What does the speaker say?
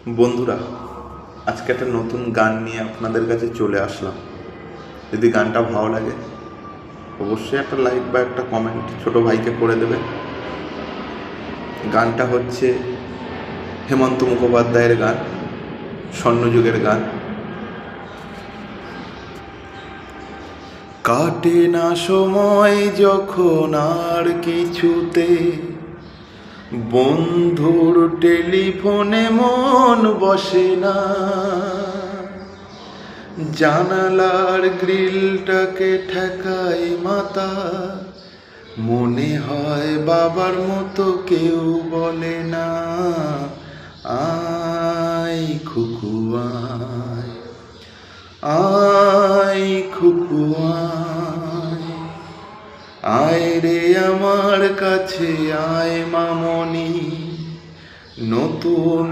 বন্ধুরা, আজকে একটা নতুন গান নিয়ে আপনাদের কাছে চলে আসলাম। যদি গানটা ভালো লাগে অবশ্যই একটা লাইক বা একটা কমেন্ট ছোট ভাইকে করে দেবেন। গানটা হচ্ছে হেমন্ত মুখোপাধ্যায়ের গান, স্বর্ণযুগের গান। কাটে না সময় যখন আর কিছুতে, বন্ধুর টেলিফোনে মন বসে না, জানালার গ্রিলটাকে ঠেকাই মাথা, মনে হয় বাবার মতো কেউ বলে না, আয় খুকু আয়, আয় খুকু আয়, আয় রে আমার কাছে আয় মামনি, নতুন